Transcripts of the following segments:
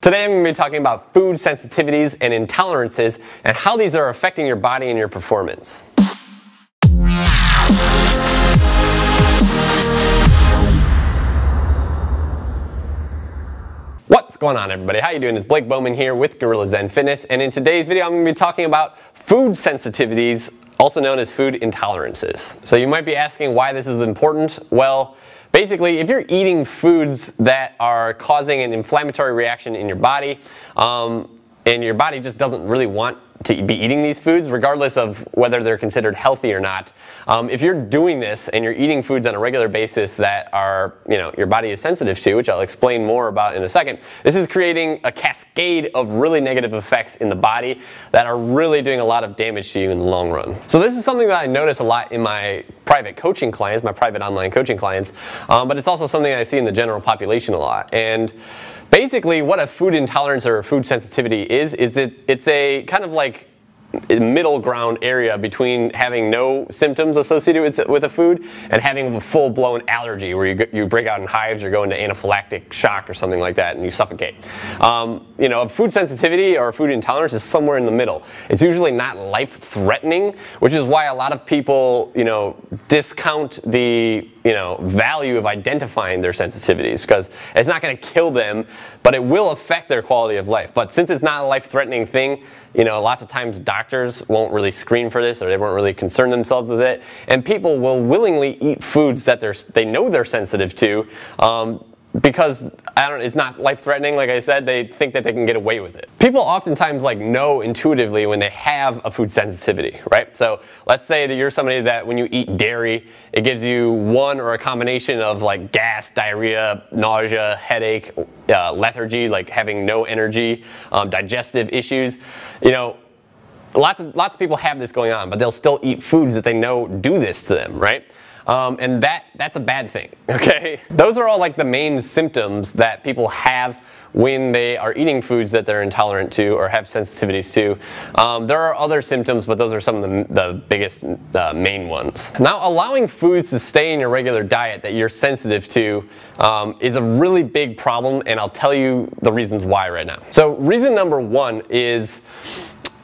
Today I'm going to be talking about food sensitivities and intolerances and how these are affecting your body and your performance. What's going on, everybody? How you doing? It's Blake Bowman here with GuerrillaZen Fitness, and in today's video I'm going to be talking about food sensitivities, also known as food intolerances. So you might be asking why this is important. Well, basically, if you're eating foods that are causing an inflammatory reaction in your body, and your body just doesn't really want to be eating these foods, regardless of whether they're considered healthy or not. If you're doing this and you're eating foods on a regular basis that are, your body is sensitive to, which I'll explain more about in a second, this is creating a cascade of really negative effects in the body that are really doing a lot of damage to you in the long run. So this is something that I notice a lot in my private coaching clients, my private online coaching clients, but it's also something I see in the general population a lot. And basically, what a food intolerance or a food sensitivity is it's a kind of like middle ground area between having no symptoms associated with a food and having a full-blown allergy where you break out in hives or go into anaphylactic shock or something like that and you suffocate. A food sensitivity or a food intolerance is somewhere in the middle. It's usually not life-threatening, which is why a lot of people, discount the value of identifying their sensitivities, because it's not going to kill them, but it will affect their quality of life. But since it's not a life-threatening thing, lots of times doctors won't really screen for this, or they won't really concern themselves with it, and people will willingly eat foods that they know they're sensitive to, because it's not life-threatening. Like I said, they think that they can get away with it. People oftentimes know intuitively when they have a food sensitivity, right? So let's say that you're somebody that when you eat dairy, it gives you one or a combination of gas, diarrhea, nausea, headache, lethargy, having no energy, digestive issues. Lots of people have this going on, but they'll still eat foods that they know do this to them, right? And that's a bad thing, okay? Those are all the main symptoms that people have when they are eating foods that they're intolerant to or have sensitivities to. There are other symptoms, but those are some of the biggest main ones. Now, allowing foods to stay in your regular diet that you're sensitive to is a really big problem, and I'll tell you the reasons why right now. So reason number one is,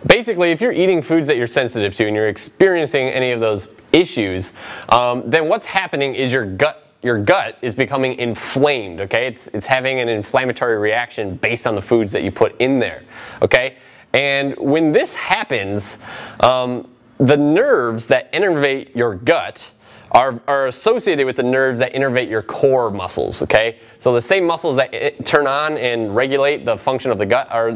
basically, if you're eating foods that you're sensitive to and you're experiencing any of those issues, then what's happening is your gut is becoming inflamed, okay? It's having an inflammatory reaction based on the foods that you put in there, okay? And when this happens, the nerves that innervate your gut are associated with the nerves that innervate your core muscles, okay? So the same muscles that turn on and regulate the function of the gut are,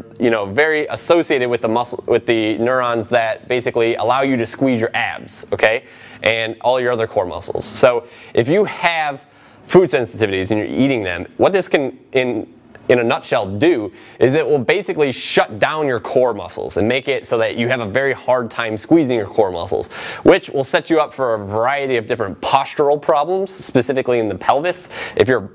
very associated with the neurons that basically allow you to squeeze your abs, okay? And all your other core muscles. So if you have food sensitivities and you're eating them, what this can, in a nutshell, do is it will basically shut down your core muscles and make it so that you have a very hard time squeezing your core muscles, which will set you up for a variety of different postural problems, specifically in the pelvis. If you're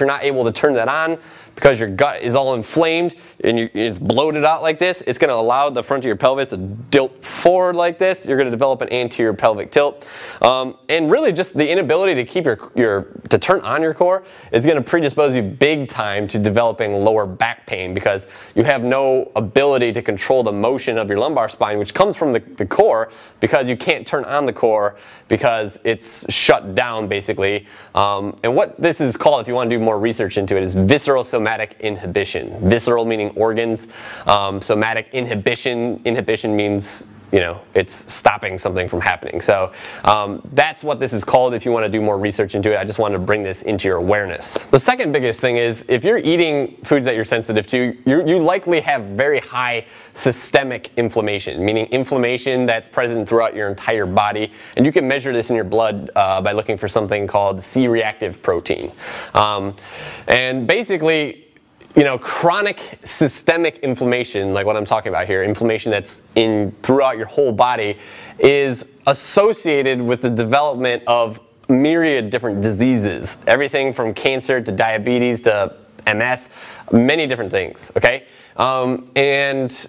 not able to turn that on because your gut is all inflamed and it's bloated out like this, it's going to allow the front of your pelvis to tilt forward like this. You're going to develop an anterior pelvic tilt, and really just the inability to keep to turn on your core is going to predispose you big time to developing lower back pain, because you have no ability to control the motion of your lumbar spine, which comes from the core, because you can't turn on the core because it's shut down, basically. And what this is called, if you want to do more research into it, is visceral somatic inhibition. Visceral meaning organs. Somatic inhibition. Inhibition means it's stopping something from happening. So that's what this is called. If you want to do more research into it, I just wanted to bring this into your awareness. The second biggest thing is, if you're eating foods that you're sensitive to, you likely have very high systemic inflammation, meaning inflammation that's present throughout your entire body. And you can measure this in your blood by looking for something called C-reactive protein. And basically, chronic systemic inflammation, like what I'm talking about here, inflammation that's throughout your whole body, is associated with the development of myriad different diseases. Everything from cancer to diabetes to MS, many different things, okay? And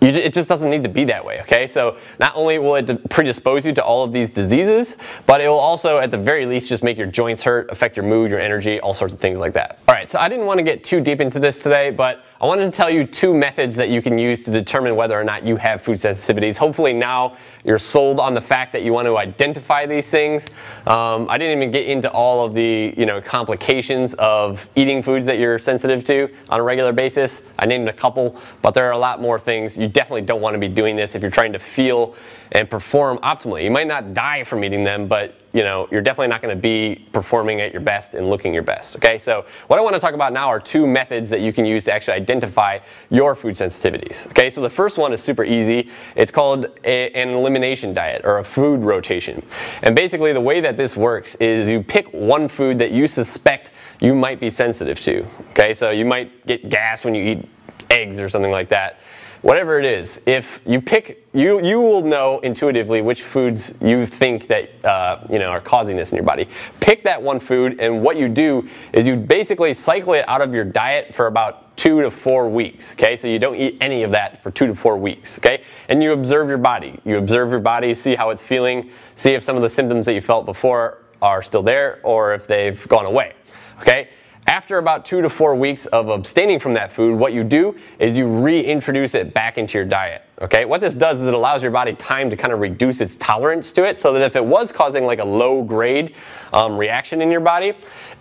it just doesn't need to be that way, okay? So not only will it predispose you to all of these diseases, but it will also, at the very least, just make your joints hurt, affect your mood, your energy, all sorts of things like that. All right, so I didn't want to get too deep into this today, but I wanted to tell you 2 methods that you can use to determine whether or not you have food sensitivities. Hopefully now you're sold on the fact that you want to identify these things. I didn't even get into all of the complications of eating foods that you're sensitive to on a regular basis. I named a couple, but there are a lot more things. You definitely don't want to be doing this if you're trying to feel and perform optimally. You might not die from eating them, but you're definitely not going to be performing at your best and looking your best. Okay, so what I want to talk about now are 2 methods that you can use to actually identify your food sensitivities. Okay, so the first one is super easy. It's called an elimination diet, or a food rotation. And basically the way that this works is you pick one food that you suspect you might be sensitive to. Okay, so you might get gas when you eat eggs or something like that. Whatever it is, if you pick, you will know intuitively which foods you think that are causing this in your body. Pick that one food, and what you do is you basically cycle it out of your diet for about 2 to 4 weeks. Okay, so you don't eat any of that for 2 to 4 weeks. Okay, and you observe your body. You observe your body, see how it's feeling, see if some of the symptoms that you felt before are still there or if they've gone away. Okay. After about 2 to 4 weeks of abstaining from that food, what you do is you reintroduce it back into your diet. Okay, what this does is it allows your body time to kind of reduce its tolerance to it, so that if it was causing like a low grade reaction in your body,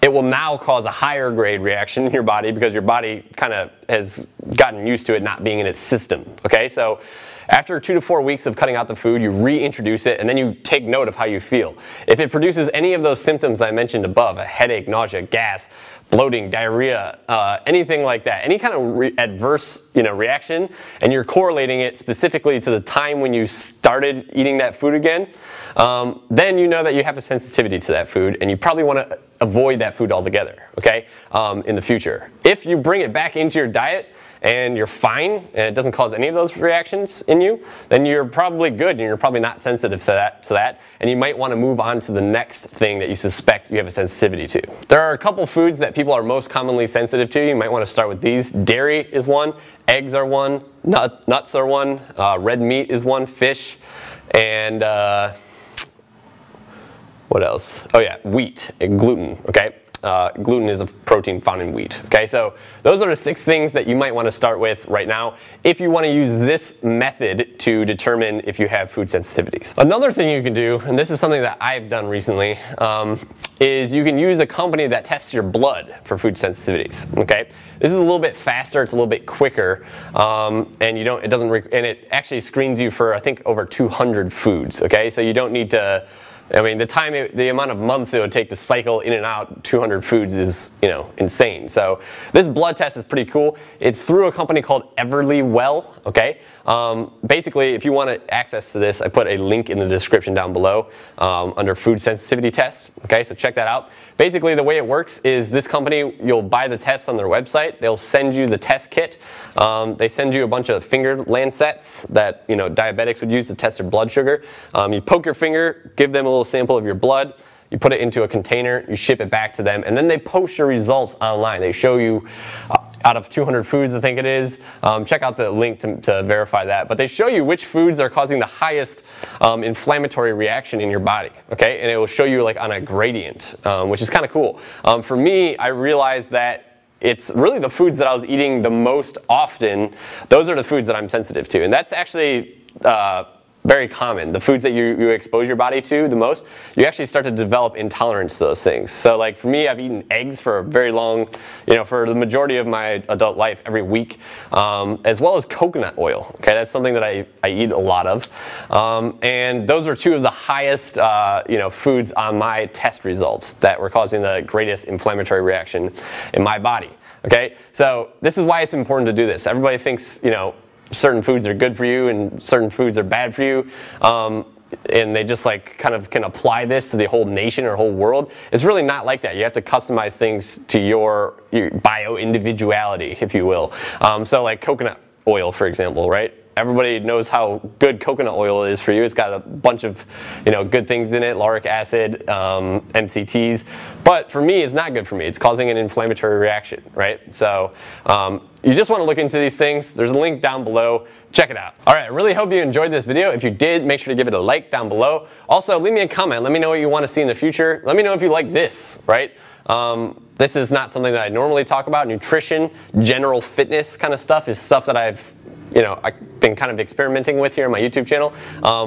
it will now cause a higher grade reaction in your body because your body kind of has gotten used to it not being in its system. Okay, so after 2 to 4 weeks of cutting out the food, you reintroduce it, and then you take note of how you feel. If it produces any of those symptoms I mentioned above, a headache, nausea, gas, bloating, diarrhea, anything like that, any kind of adverse reaction, and you're correlating it specifically to the time when you started eating that food again, then you know that you have a sensitivity to that food, and you probably want to avoid that food altogether, okay, in the future. If you bring it back into your diet and you're fine and it doesn't cause any of those reactions in you, then you're probably good and you're probably not sensitive to that, and you might want to move on to the next thing that you suspect you have a sensitivity to. There are a couple foods that people are most commonly sensitive to. You might want to start with these. Dairy is one, eggs are one, nuts are one, red meat is one, fish, and what else? Oh yeah, wheat and gluten, okay? Gluten is a protein found in wheat. Okay, so those are the 6 things that you might want to start with right now if you want to use this method to determine if you have food sensitivities. Another thing you can do, and this is something that I've done recently, is you can use a company that tests your blood for food sensitivities. Okay, this is a little bit faster, it's a little bit quicker, and it actually screens you for I think over 200 foods. Okay, so you don't need to. I mean, the amount of months it would take to cycle in and out 200 foods is, insane. So this blood test is pretty cool. It's through a company called ATHLEAN-X. Okay. Basically, if you want access to this, I put a link in the description down below under food sensitivity tests. Okay, so check that out. Basically, the way it works is this company, you'll buy the test on their website. They'll send you the test kit. They send you a bunch of finger lancets that diabetics would use to test their blood sugar. You poke your finger, give them a little sample of your blood. You put it into a container, you ship it back to them, and then they post your results online. They show you out of 200 foods, I think it is. Check out the link to verify that. But they show you which foods are causing the highest inflammatory reaction in your body. Okay, and it will show you like on a gradient, which is kind of cool. For me, I realized that it's really the foods that I was eating the most often. Those are the foods that I'm sensitive to, and that's actually very common. The foods that you expose your body to the most, you actually start to develop intolerance to those things. So like for me, I've eaten eggs for a very long, for the majority of my adult life, every week, as well as coconut oil. Okay, that's something that I eat a lot of. And those are 2 of the highest, foods on my test results that were causing the greatest inflammatory reaction in my body. Okay, so this is why it's important to do this. Everybody thinks, certain foods are good for you and certain foods are bad for you, and they just like kind of can apply this to the whole nation or whole world. It's really not like that. You have to customize things to your bio individuality, if you will. So like coconut oil, for example, right? Everybody knows how good coconut oil is for you. It's got a bunch of, good things in it, lauric acid, MCTs. But for me, it's not good for me. It's causing an inflammatory reaction, right? So you just want to look into these things. There's a link down below. Check it out. All right, I really hope you enjoyed this video. If you did, make sure to give it a like down below. Also, leave me a comment. Let me know what you want to see in the future. Let me know if you like this, right? This is not something that I normally talk about. Nutrition, general fitness kind of stuff is stuff that I've been kind of experimenting with here on my YouTube channel,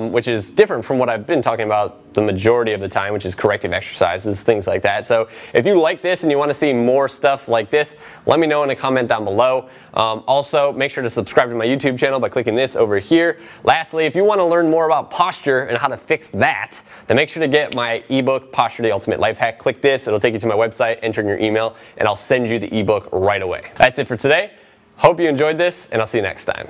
which is different from what I've been talking about the majority of the time, which is corrective exercises, things like that. So if you like this and you want to see more stuff like this, let me know in a comment down below. Also, make sure to subscribe to my YouTube channel by clicking this over here. Lastly, if you want to learn more about posture and how to fix that, then make sure to get my ebook, Posture, the Ultimate Life Hack. Click this, it'll take you to my website, enter in your email, and I'll send you the ebook right away. That's it for today. Hope you enjoyed this, and I'll see you next time.